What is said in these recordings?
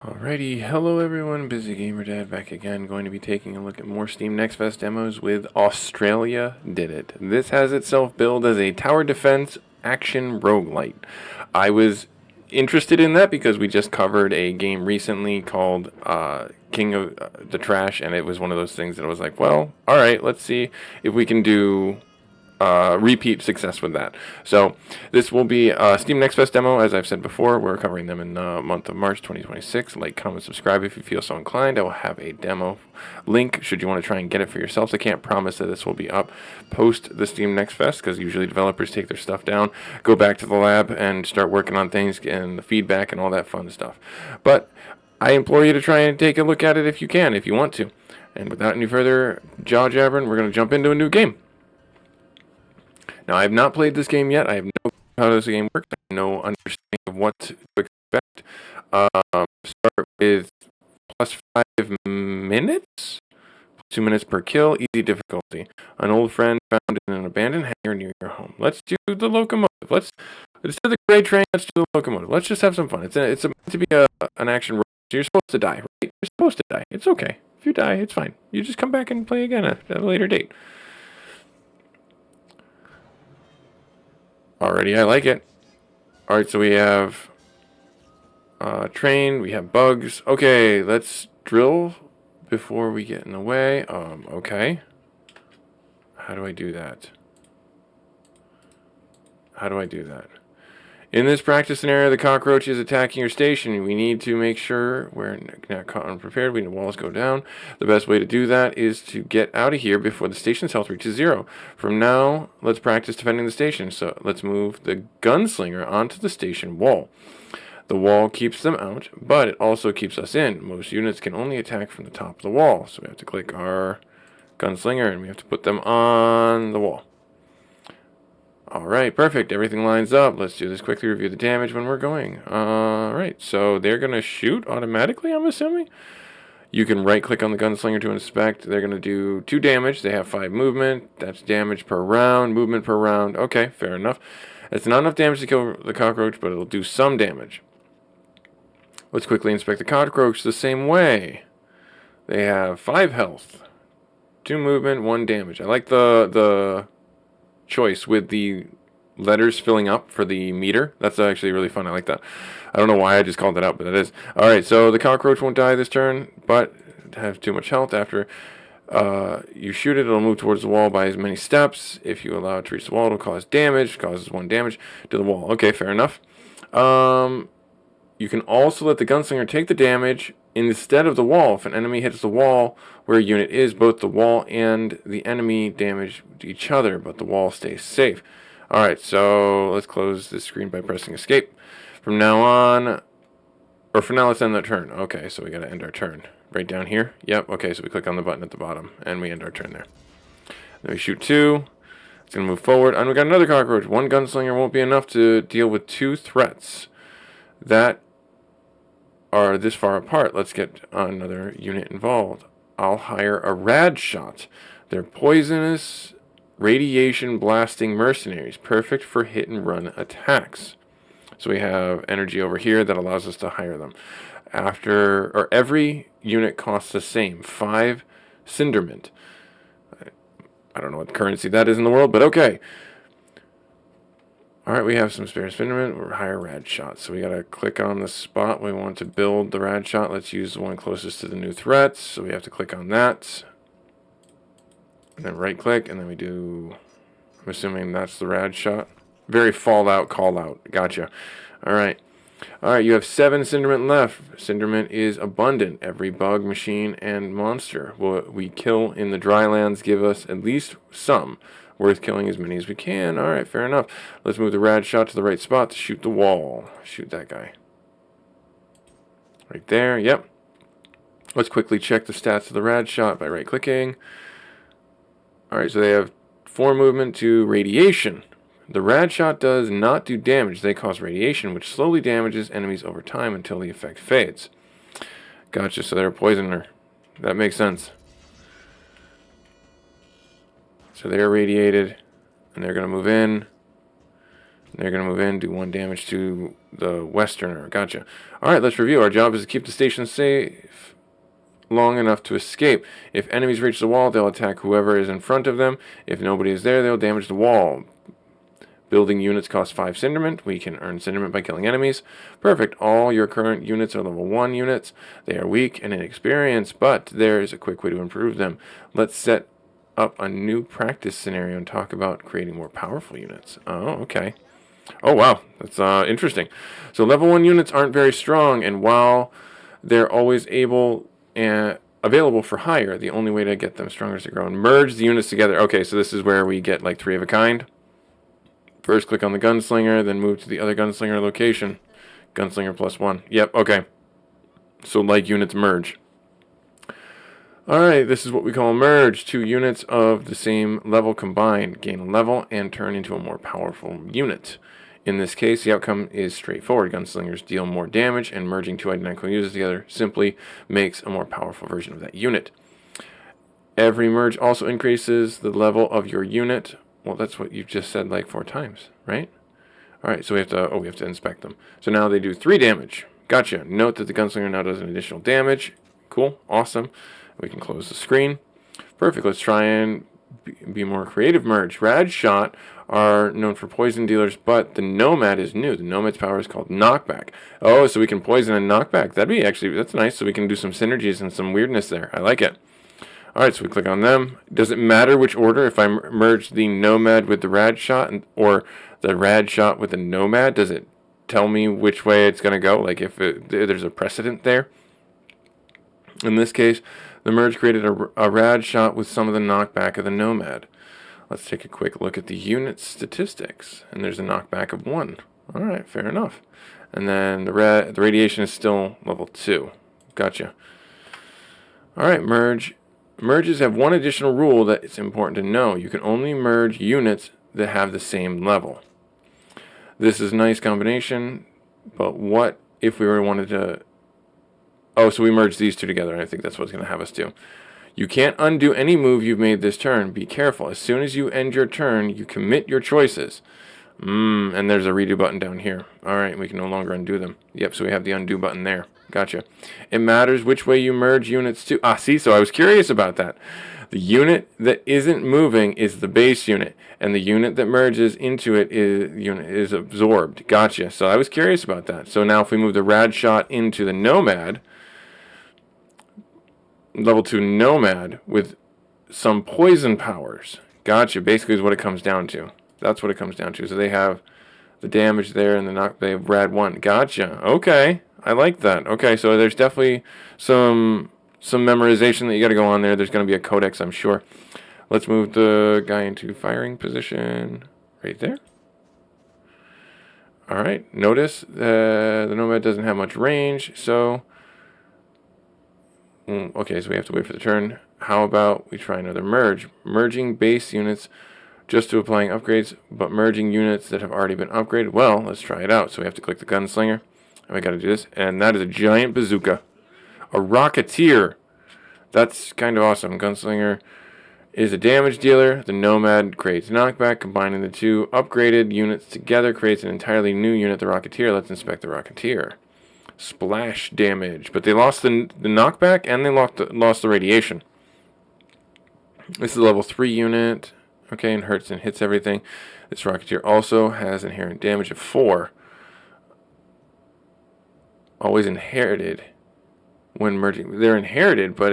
Alrighty, hello everyone, busygamerdad back again, going to be taking a look at more Steam Next Fest demos with Australia Did It. This has itself billed as a tower defense action roguelite. I was interested in that because we just covered a game recently called King of the Trash, and it was one of those things that I was like, well, alright, let's see if we can do repeat success with that. So this will be a Steam Next Fest demo. As I've said before, we're covering them in the month of March 2026. Like, comment, subscribe if you feel so inclined. I will have a demo link should you want to try and get it for yourselves. I can't promise that this will be up post the Steam Next Fest because usually developers take their stuff down, go back to the lab, and start working on things and the feedback and all that fun stuff. But I implore you to try and take a look at it if you can, if you want to. And without any further jaw jabbering, we're going to jump into a new game. Now, I have not played this game yet. I have no clue how this game works. I have no understanding of what to expect. Start with plus 5 minutes, 2 minutes per kill, easy difficulty. An old friend found in an abandoned hangar near your home. Let's do the locomotive. Let's do the gray train. Let's do the locomotive. Let's just have some fun. It's meant to be an action. So you're supposed to die, right? You're supposed to die. It's okay. If you die, it's fine. You just come back and play again at a later date. Already, I like it. Alright, so we have train, we have bugs. Okay, let's drill before we get in the way. Okay. How do I do that? In this practice scenario, the cockroach is attacking your station. We need to make sure we're not caught unprepared. We need walls go down. The best way to do that is to get out of here before the station's health reaches 0. From now, let's practice defending the station. So let's move the gunslinger onto the station wall. The wall keeps them out, but it also keeps us in. Most units can only attack from the top of the wall. So we have to click our gunslinger and we have to put them on the wall. Alright, perfect. Everything lines up. Let's do this quickly. Review the damage when we're going. Alright, so they're going to shoot automatically, I'm assuming. You can right-click on the gunslinger to inspect. They're going to do 2 damage. They have 5 movement. That's damage per round, movement per round. Okay, fair enough. It's not enough damage to kill the cockroach, but it'll do some damage. Let's quickly inspect the cockroach the same way. They have 5 health, 2 movement, 1 damage. I like the choice with the letters filling up for the meter. That's actually really fun. I like that. I don't know why I just called it out, but it is. Alright, so the cockroach won't die this turn, but have too much health. After you shoot it, it'll move towards the wall by as many steps. If you allow it to reach the wall, it'll cause damage. Causes 1 damage to the wall. Okay, fair enough. You can also let the gunslinger take the damage instead of the wall. If an enemy hits the wall where a unit is, both the wall and the enemy damage each other, but the wall stays safe. Alright, so let's close this screen by pressing escape. From now on, or for now, let's end that turn. Okay, so we gotta end our turn. Right down here? Yep, okay, so we click on the button at the bottom, and we end our turn there. Then we shoot 2. It's gonna move forward, and we got another cockroach. 1 gunslinger won't be enough to deal with 2 threats that are this far apart. Let's get another unit involved. I'll hire a rad shot. They're poisonous, radiation blasting mercenaries, perfect for hit and run attacks. So we have energy over here that allows us to hire them. Every unit costs the same, 5 cinderment. I don't know what currency that is in the world, but okay. Alright, we have some spare cinderment. We're higher rad shot. So we gotta click on the spot we want to build the rad shot. Let's use the one closest to the new threats. So we have to click on that. And then right click, and then we do, I'm assuming that's the rad shot. Very Fallout call out. Gotcha. Alright. Alright, you have 7 cinderment left. Cinderment is abundant. Every bug, machine, and monster we kill in the drylands give us at least some. Worth killing as many as we can. Alright, fair enough. Let's move the rad shot to the right spot to shoot the wall. Shoot that guy. Right there, yep. Let's quickly check the stats of the rad shot by right-clicking. Alright, so they have 4 movement to radiation. The rad shot does not do damage. They cause radiation, which slowly damages enemies over time until the effect fades. Gotcha, so they're a poisoner. That makes sense. So they're irradiated, and they're going to move in. They're going to move in, do 1 damage to the westerner. Gotcha. All right, let's review. Our job is to keep the station safe long enough to escape. If enemies reach the wall, they'll attack whoever is in front of them. If nobody is there, they'll damage the wall. Building units cost 5 Cinderment. We can earn Cinderment by killing enemies. Perfect. All your current units are level 1 units. They are weak and inexperienced, but there is a quick way to improve them. Let's set up a new practice scenario and talk about creating more powerful units. Oh, okay. Oh, wow. That's interesting. So level 1 units aren't very strong, and while they're always available for hire, the only way to get them stronger is to grow and merge the units together. Okay, so this is where we get like 3 of a kind. First, click on the gunslinger, then move to the other gunslinger location. Gunslinger +1. Yep, okay. So like units merge. Alright, this is what we call merge. 2 units of the same level combined. Gain a level and turn into a more powerful unit. In this case, the outcome is straightforward. Gunslingers deal more damage, and merging 2 identical units together simply makes a more powerful version of that unit. Every merge also increases the level of your unit. Well, that's what you just said like 4 times, right? All right, so we have to inspect them. So now they do 3 damage. Gotcha. Note that the gunslinger now does an additional damage. Cool, awesome. We can close the screen. Perfect. Let's try and be more creative. Merge. Rad Shot are known for poison dealers, but the Nomad is new. The Nomad's power is called Knockback. Oh, so we can poison and knockback. That's nice. So we can do some synergies and some weirdness there. I like it. Alright, so we click on them. Does it matter which order if I merge the Nomad with the Rad Shot or the Rad Shot with the Nomad? Does it tell me which way it's going to go? Like if there's a precedent there? In this case, the merge created a Rad Shot with some of the knockback of the Nomad. Let's take a quick look at the unit statistics. And there's a knockback of 1. Alright, fair enough. And then the radiation is still level 2. Gotcha. Alright, merge. Merges have one additional rule that it's important to know. You can only merge units that have the same level. This is a nice combination, but what if we wanted to... Oh, so we merge these 2 together, and I think that's what's going to have us do. You can't undo any move you've made this turn. Be careful. As soon as you end your turn, you commit your choices. And there's a redo button down here. Alright, we can no longer undo them. Yep, so we have the undo button there. Gotcha. It matters which way you merge units to... see, so I was curious about that. The unit that isn't moving is the base unit, and the unit that merges into it is absorbed. Gotcha. So I was curious about that. So now if we move the Rad Shot into the Nomad, level 2 Nomad with some poison powers. Gotcha. Basically is what it comes down to. That's what it comes down to. So they have the damage there and they have Rad 1. Gotcha. Okay. I like that. Okay, so there's definitely some memorization that you got to go on there. There's going to be a codex, I'm sure. Let's move the guy into firing position right there. All right. Notice the Nomad doesn't have much range, so okay, so we have to wait for the turn. How about we try another merge? Merging base units just to applying upgrades, but merging units that have already been upgraded. Well, let's try it out. So we have to click the gunslinger. And we got to do this. And that is a giant bazooka. A rocketeer. That's kind of awesome. Gunslinger is a damage dealer. The Nomad creates knockback. Combining the 2 upgraded units together creates an entirely new unit, the Rocketeer. Let's inspect the Rocketeer. Splash damage. But they lost the knockback and they lost the radiation. This is a level 3 unit. Okay, and hurts and hits everything. This Rocketeer also has inherent damage of 4. Always inherited when merging. They're inherited, but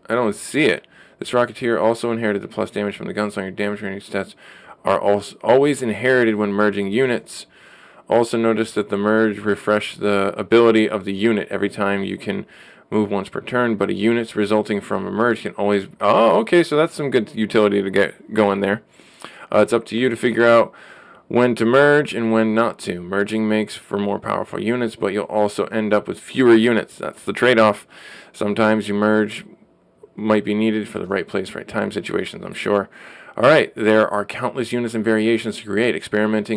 I don't see it. This Rocketeer also inherited the plus damage from the gunslinger. Damage rating stats are also always inherited when merging units. Also notice that the merge refresh the ability of the unit every time you can move once per turn, but a unit resulting from a merge can always... Oh, okay, so that's some good utility to get going there. It's up to you to figure out when to merge and when not to. Merging makes for more powerful units, but you'll also end up with fewer units. That's the trade-off. Sometimes you merge might be needed for the right place, right time situations, I'm sure. Alright, there are countless units and variations to create. Experiment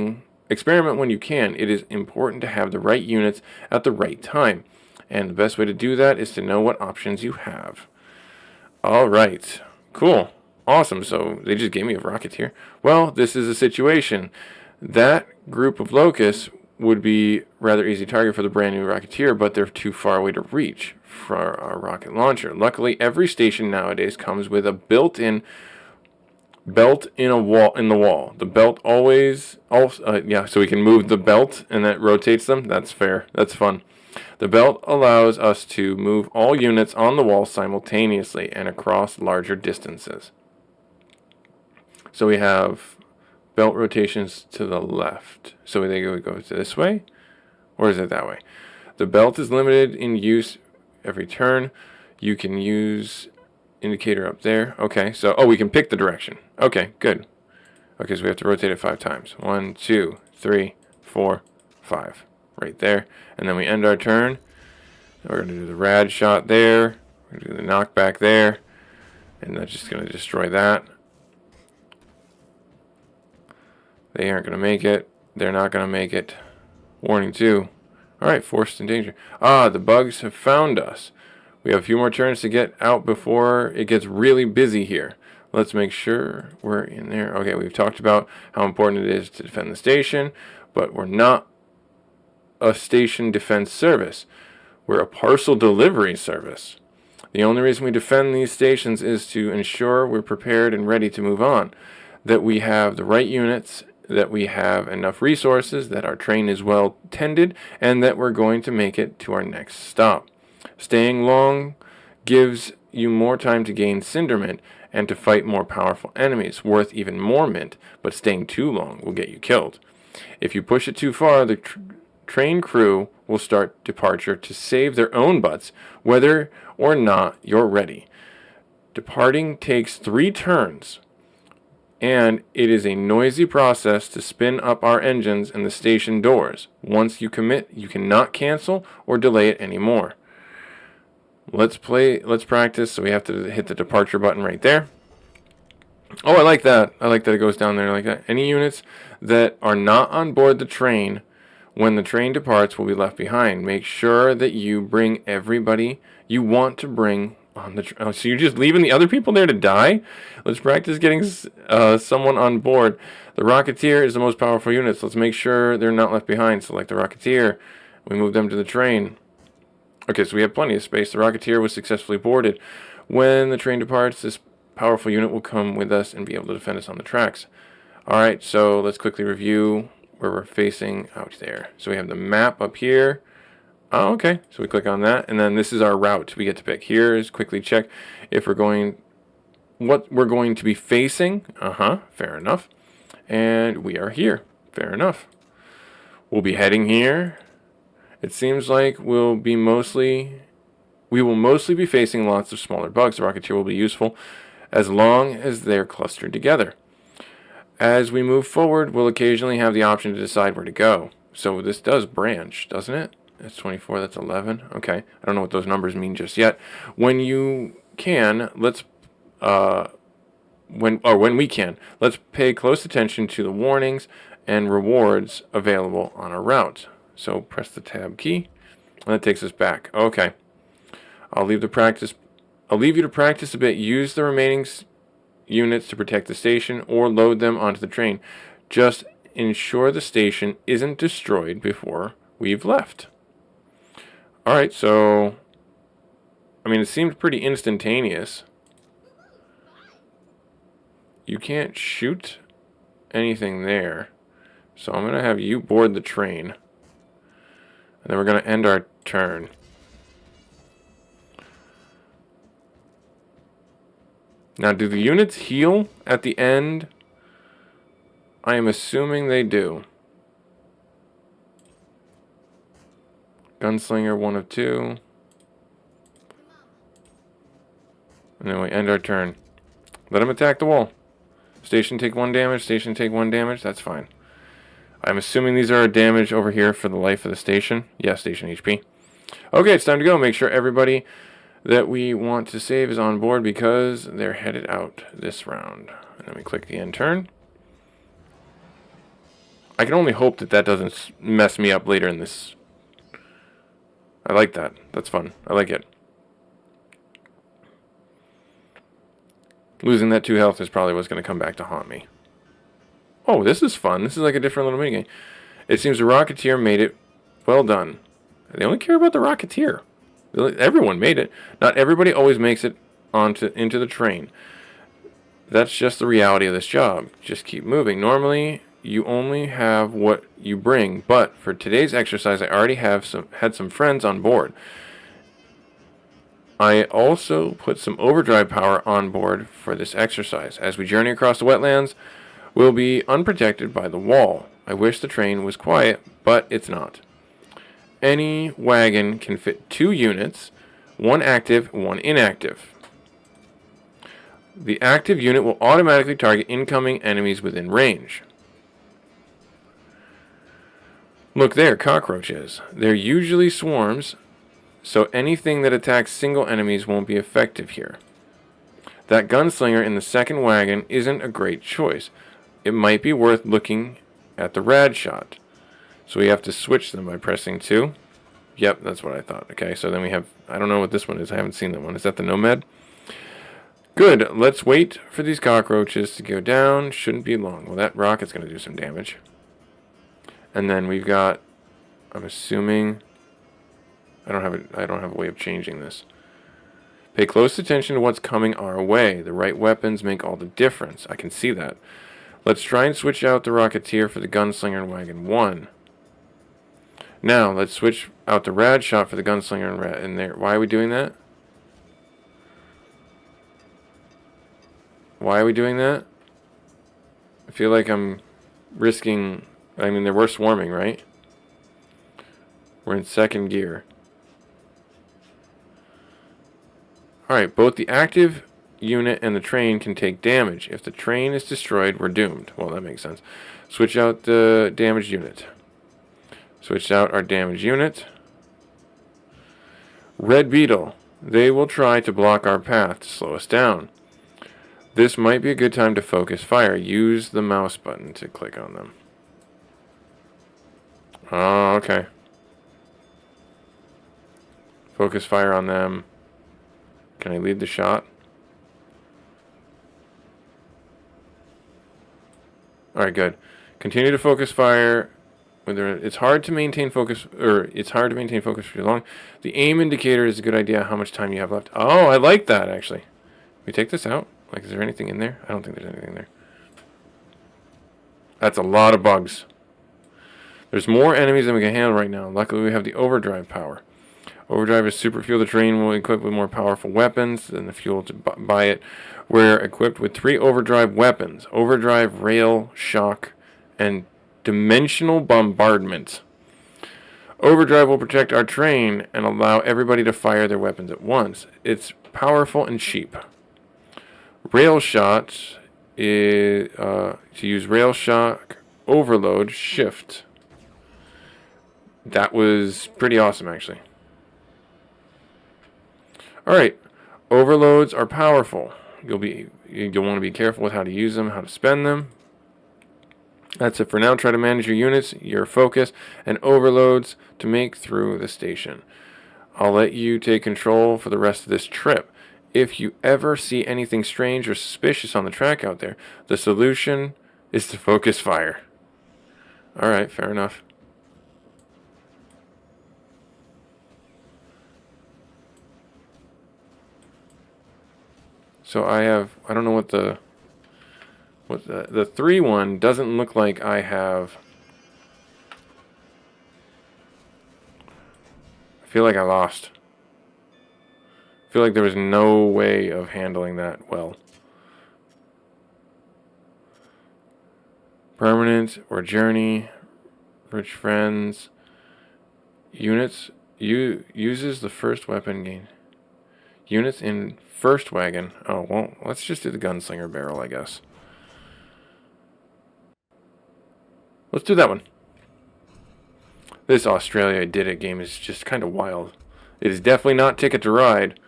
when you can. It is important to have the right units at the right time. And the best way to do that is to know what options you have. Alright, cool. Awesome, so they just gave me a Rocketeer. Well, this is a situation. That group of locusts would be rather easy target for the brand new Rocketeer, but they're too far away to reach for our rocket launcher. Luckily, every station nowadays comes with a built-in belt in the wall. The belt always, yeah, so we can move the belt and that rotates them. That's fair. That's fun. The belt allows us to move all units on the wall simultaneously and across larger distances. So we have belt rotations to the left. So they go this way, or is it that way? The belt is limited in use every turn. You can use indicator up there. Okay, so, we can pick the direction. Okay, good. Okay, so we have to rotate it 5 times. 1, 2, 3, 4, 5. Right there. And then we end our turn. We're going to do the rad shot there. We're going to do the knockback there. And that's just going to destroy that. They aren't going to make it. They're not going to make it. Warning 2. Alright, forced in danger. The bugs have found us. We have a few more turns to get out before it gets really busy here. Let's make sure we're in there. Okay, we've talked about how important it is to defend the station, but we're not a station defense service. We're a parcel delivery service. The only reason we defend these stations is to ensure we're prepared and ready to move on, that we have the right units, that we have enough resources, that our train is well tended, and that we're going to make it to our next stop. Staying long gives you more time to gain cinder mint and to fight more powerful enemies, worth even more mint, but staying too long will get you killed. If you push it too far, the train crew will start departure to save their own butts, whether or not you're ready. Departing takes 3 turns, and it is a noisy process to spin up our engines and the station doors. Once you commit, you cannot cancel or delay it anymore. Let's practice. So we have to hit the departure button right there. I like that. I like that it goes down there like that. Any units that are not on board the train when the train departs will be left behind. Make sure that you bring everybody you want to bring on the train. So you're just leaving the other people there to die? Let's practice getting someone on board. The Rocketeer is the most powerful unit, so let's make sure they're not left behind. Select the Rocketeer. We move them to the train. Okay, so we have plenty of space. The Rocketeer was successfully boarded. When the train departs, this powerful unit will come with us and be able to defend us on the tracks. Alright, so let's quickly review where we're facing out there. So we have the map up here. Okay, so we click on that, and then this is our route we get to pick. Here is quickly check if what we're going to be facing. Fair enough. And we are here. Fair enough. We'll be heading here. It seems like we will mostly be facing lots of smaller bugs. The Rocketeer will be useful as long as they're clustered together. As we move forward, we'll occasionally have the option to decide where to go. So this does branch, doesn't it? That's 24, that's 11. Okay, I don't know what those numbers mean just yet. When you can, when we can, let's pay close attention to the warnings and rewards available on our route. So press the tab key, and that takes us back. Okay. I'll leave you to practice a bit. Use the remaining units to protect the station or load them onto the train. Just ensure the station isn't destroyed before we've left. Alright, so it seemed pretty instantaneous. You can't shoot anything there. So I'm going to have you board the train. And then we're going to end our turn. Now, do the units heal at the end? I am assuming they do. Gunslinger, 1 of 2. And then we end our turn. Let him attack the wall. Station take 1 damage, station take 1 damage. That's fine. I'm assuming these are damage over here for the life of the station. Yeah, station HP. Okay, it's time to go. Make sure everybody that we want to save is on board because they're headed out this round. And then we click the end turn. I can only hope that that doesn't mess me up later in this. I like that. That's fun. I like it. Losing that 2 health is probably what's going to come back to haunt me. Oh, this is fun. This is like a different little minigame. It seems the Rocketeer made it. Well done. They only care about the Rocketeer. Everyone made it. Not everybody always makes it into the train. That's just the reality of this job. Just keep moving. Normally, you only have what you bring, but for today's exercise, I already had some friends on board. I also put some overdrive power on board for this exercise. As we journey across the wetlands, we'll be unprotected by the wall. I wish the train was quiet, but it's not. Any wagon can fit 2 units, one active, one inactive. The active unit will automatically target incoming enemies within range. Look there, cockroaches. They're usually swarms, so anything that attacks single enemies won't be effective here. That gunslinger in the second wagon isn't a great choice. It might be worth looking at the rad shot. So we have to switch them by pressing 2. Yep, that's what I thought. Okay, so then we have, I don't know what this one is. I haven't seen that one. Is that the Nomad? Good. Let's wait for these cockroaches to go down. Shouldn't be long. Well, that rocket's going to do some damage. And then we've got, I'm assuming, I don't have a way of changing this. Pay close attention to what's coming our way. The right weapons make all the difference. I can see that. Let's try and switch out the Rocketeer for the Gunslinger in Wagon 1. Now, let's switch out the Rad Shot for the Gunslinger in there. Why are we doing that? Why are we doing that? I feel like I'm risking... I mean, we're swarming, right? We're in second gear. Alright, both the active unit and the train can take damage. If the train is destroyed, we're doomed. Well, that makes sense. Switch out the damaged unit. Switch out our damaged unit. Red Beetle. They will try to block our path to slow us down. This might be a good time to focus fire. Use the mouse button to click on them. Oh, okay. Focus fire on them. Can I lead the shot? Alright, good. Continue to focus fire. It's hard to maintain focus for too long. The aim indicator is a good idea how much time you have left. Oh, I like that, actually. Can we take this out? Like, is there anything in there? I don't think there's anything there. That's a lot of bugs. There's more enemies than we can handle right now. Luckily, we have the overdrive power. Overdrive is super fuel. The train will equip with more powerful weapons than the fuel to buy it. We're equipped with 3 overdrive weapons. Overdrive, rail, shock, and dimensional bombardment. Overdrive will protect our train and allow everybody to fire their weapons at once. It's powerful and cheap. Rail shot is to use rail shock, overload, shift. That was pretty awesome, actually. Alright, overloads are powerful. You'll want to be careful with how to use them, how to spend them. That's it for now. Try to manage your units, your focus, and overloads to make through the station. I'll let you take control for the rest of this trip. If you ever see anything strange or suspicious on the track out there, the solution is to focus fire. Alright, fair enough. So I don't know what the 3 one doesn't look like I have. I feel like I lost. I feel like there was no way of handling that well. Permanent or journey, rich friends, units, uses the first weapon gain. Units in first wagon. Oh, well, let's just do the gunslinger barrel, I guess. Let's do that one. This Australia Did It game is just kind of wild. It is definitely not Ticket to Ride.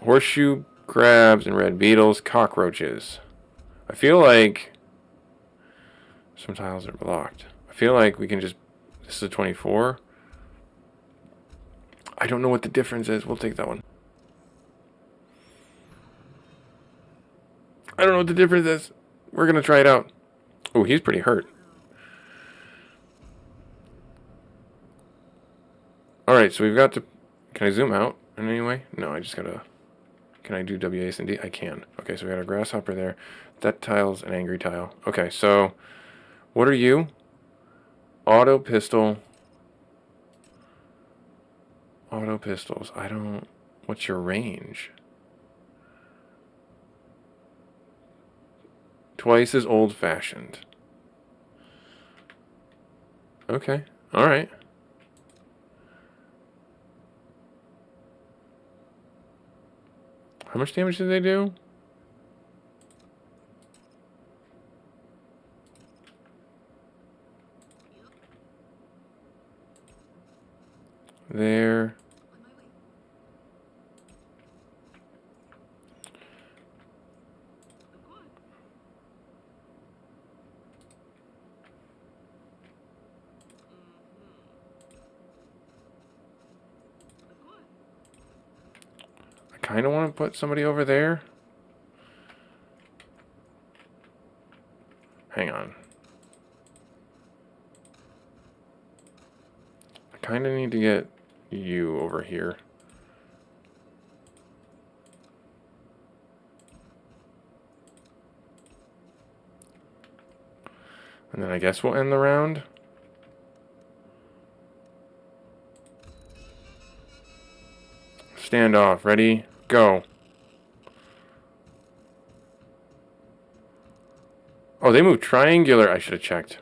Horseshoe crabs and red beetles, cockroaches. I feel like some tiles are blocked. I feel like we can just... This is a 24. I don't know what the difference is. We'll take that one. I don't know what the difference is. We're going to try it out. Oh, he's pretty hurt. Alright, so we've got to... Can I zoom out in any way? No, I just got to... Can I do W, A, and D? I can. Okay, so we got a grasshopper there. That tile's an angry tile. Okay, so... What are you? Auto pistol. Auto pistols. I don't... What's your range? Twice as old-fashioned. Okay. Alright. How much damage did they do? There. I kind of want to put somebody over there. Hang on. I kind of need to get you over here. And then I guess we'll end the round. Stand off. Ready? Go. Oh, they moved triangular. I should have checked.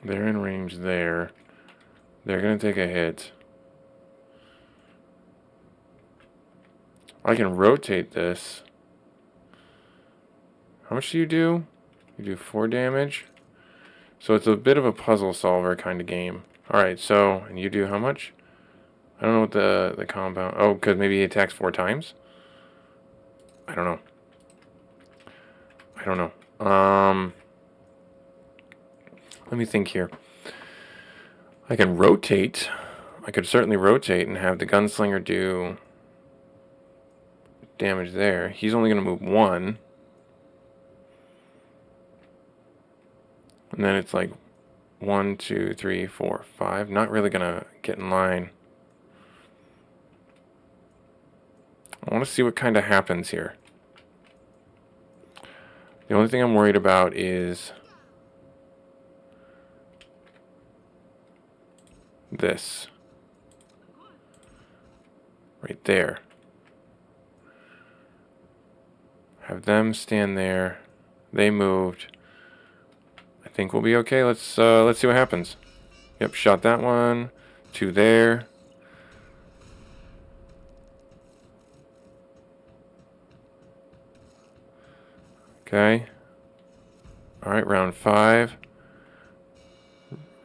They're in range there. They're going to take a hit. I can rotate this. How much do? You do 4 damage. So it's a bit of a puzzle solver kind of game. Alright, so, and you do how much? I don't know what the compound... Oh, because maybe he attacks 4 times? I don't know. I don't know. Let me think here. I can rotate. I could certainly rotate and have the gunslinger do damage there. He's only going to move 1. And then it's like 1, 2, 3, 4, 5. Not really going to get in line. I want to see what kind of happens here. The only thing I'm worried about is this. Right there. Have them stand there. They moved. I think we'll be okay. Let's see what happens. Yep, shot that one. 2 there. Okay. Alright, round 5.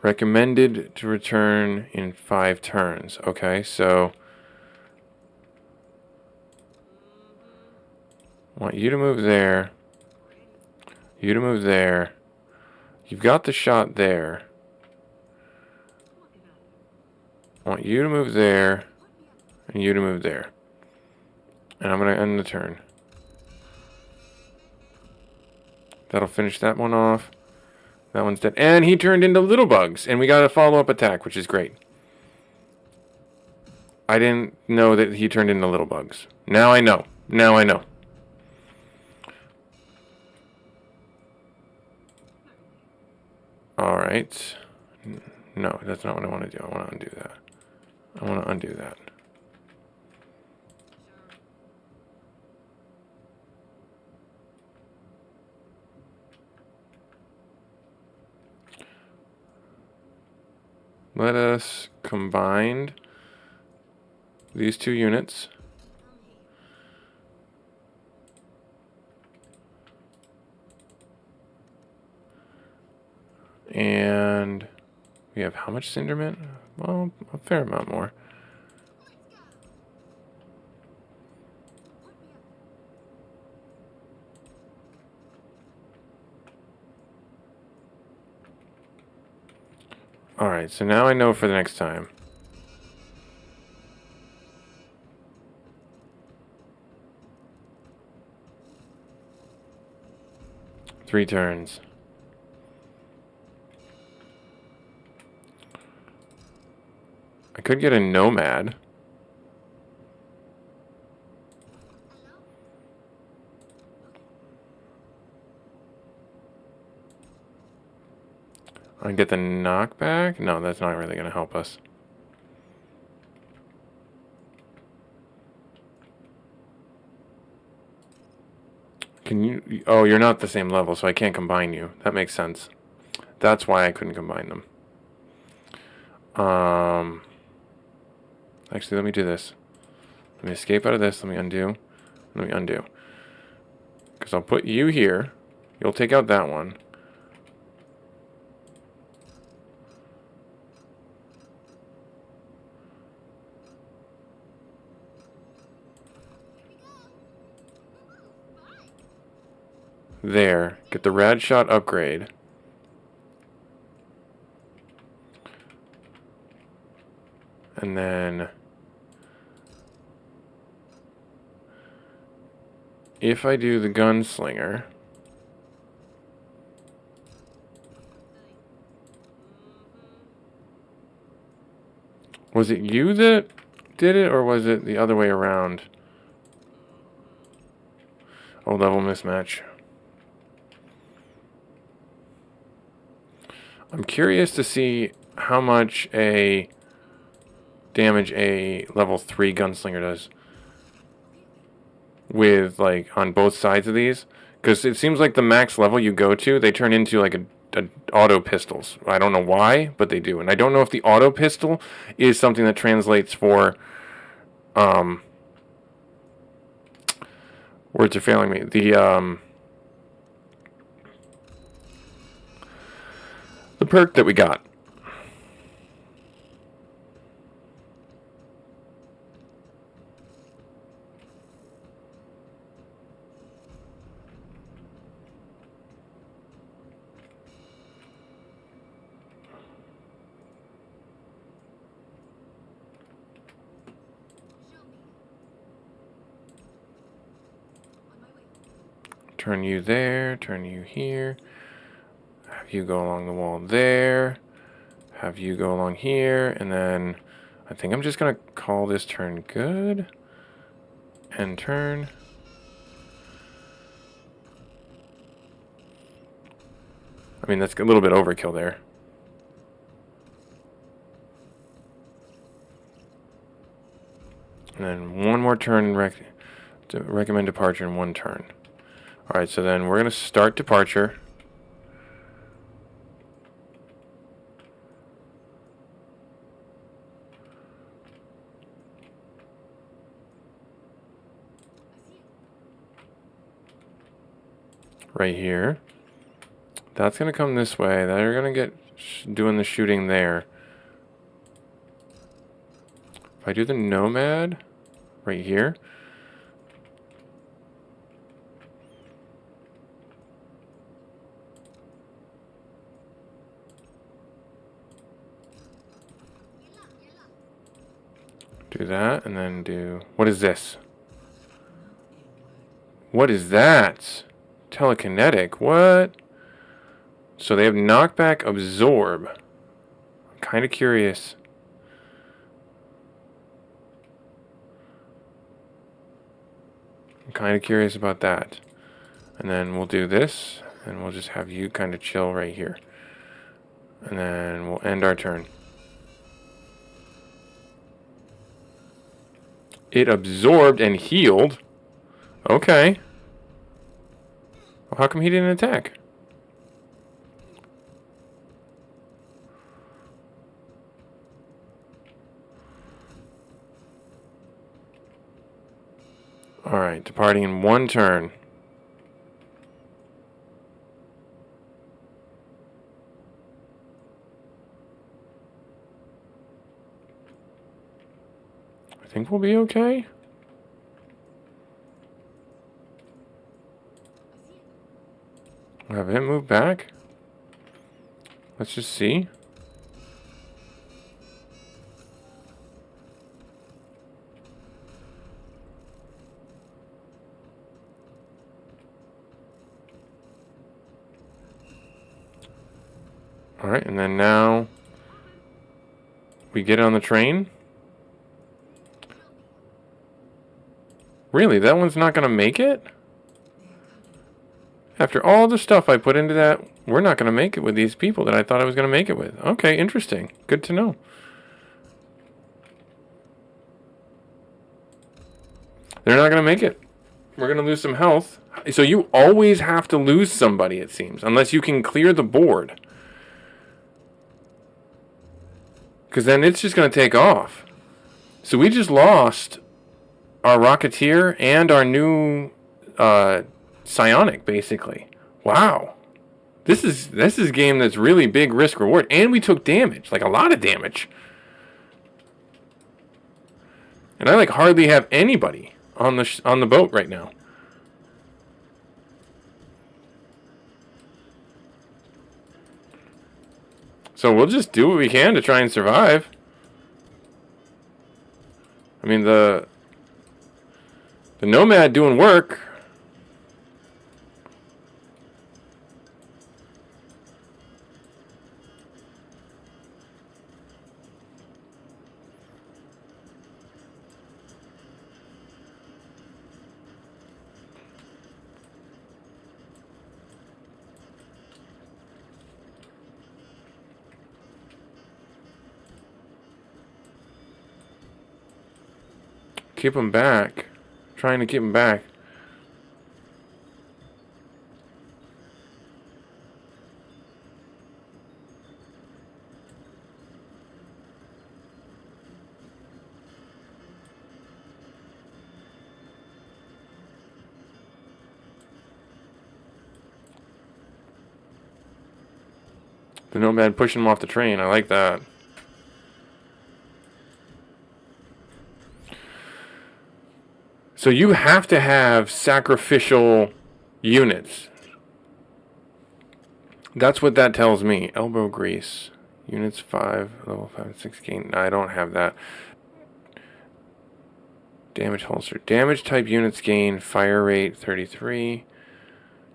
Recommended to return in 5 turns. Okay, so I want you to move there. You to move there. You've got the shot there. I want you to move there. And you to move there. And I'm going to end the turn. That'll finish that one off. That one's dead. And he turned into little bugs. And we got a follow-up attack, which is great. I didn't know that he turned into little bugs. Now I know. Now I know. Alright. No, that's not what I want to do. I want to undo that. I want to undo that. Let us combine these 2 units. And We have how much Cindermint? Well, a fair amount more. Alright, so now I know for the next time. Three turns. I could get a nomad. I get the knockback? No, that's not really going to help us. Can you... Oh, you're not the same level, so I can't combine you. That makes sense. That's why I couldn't combine them. Actually, let me do this. Let me escape out of this. Let me undo. Let me undo. Because I'll put you here. You'll take out that one. There. Get the rad shot upgrade. And then... if I do the gunslinger... Was it you that did it, or was it the other way around? Oh, level mismatch. I'm curious to see how much a damage a level 3 gunslinger does. With, like, on both sides of these. Because it seems like the max level you go to, they turn into, like, a auto pistols. I don't know why, but they do. And I don't know if the auto pistol is something that translates for... words are failing me. The perk that we got. Turn you there, turn you here. Have you go along the wall there. Have you go along here, and then I think I'm just going to call this turn good. And turn. I mean, that's a little bit overkill there. And then one more turn, recommend departure in one turn. Alright, so then we're going to start departure. Right here. That's going to come this way. They're going to get doing the shooting there. If I do the nomad right here. Do that, and then do... What is this? What is that? Telekinetic. What? So they have knockback, absorb. I'm kind of curious. I'm kind of curious about that. And then we'll do this, and we'll just have you kind of chill right here. And then we'll end our turn. It absorbed and healed. Okay. Well, how come he didn't attack? Alright, departing in one turn. I think we'll be okay. We'll have him move back. Let's just see. Alright, and then now we get on the train. Really, that one's not going to make it? After all the stuff I put into that, we're not going to make it with these people that I thought I was going to make it with. Okay, interesting. Good to know. They're not going to make it. We're going to lose some health. So you always have to lose somebody, it seems, unless you can clear the board. Because then it's just going to take off. So we just lost our Rocketeer and our new Psionic, basically. Wow. This is a game that's really big risk reward. And we took damage. Like a lot of damage. And I like hardly have anybody on the boat right now. So we'll just do what we can to try and survive. I mean, the Nomad doing work. Keep him back. Trying to keep him back. The Nomad pushing him off the train. I like that. So you have to have sacrificial units. That's what that tells me. Elbow grease. Units 5, level 5 and 6 gain. No, I don't have that. Damage holster. Damage type units gain. Fire rate 33.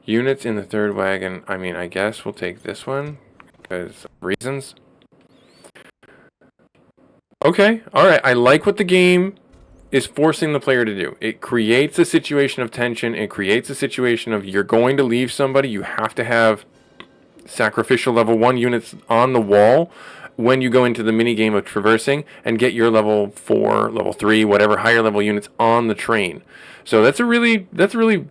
Units in the third wagon. I mean, I guess we'll take this one. Because reasons. Okay. Alright. I like what the game is forcing the player to do. It creates a situation of tension. It creates a situation of you're going to leave somebody. You have to have sacrificial level 1 units on the wall when you go into the mini game of traversing and get your level 4, level 3, whatever higher level units on the train. So that's a really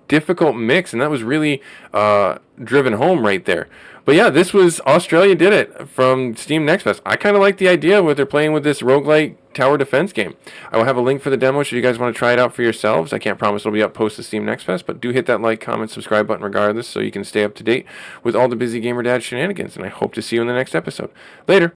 difficult mix, and that was really driven home right there. But yeah, this was Australia did it from Steam Next Fest. I kind of like the idea of what they're playing with this roguelike tower defense game. I will have a link for the demo should you guys want to try it out for yourselves. I can't promise it'll be up post the Steam Next Fest, but do hit that like, comment, subscribe button regardless so you can stay up to date with all the Busy Gamer Dad shenanigans, and I hope to see you in the next episode. Later.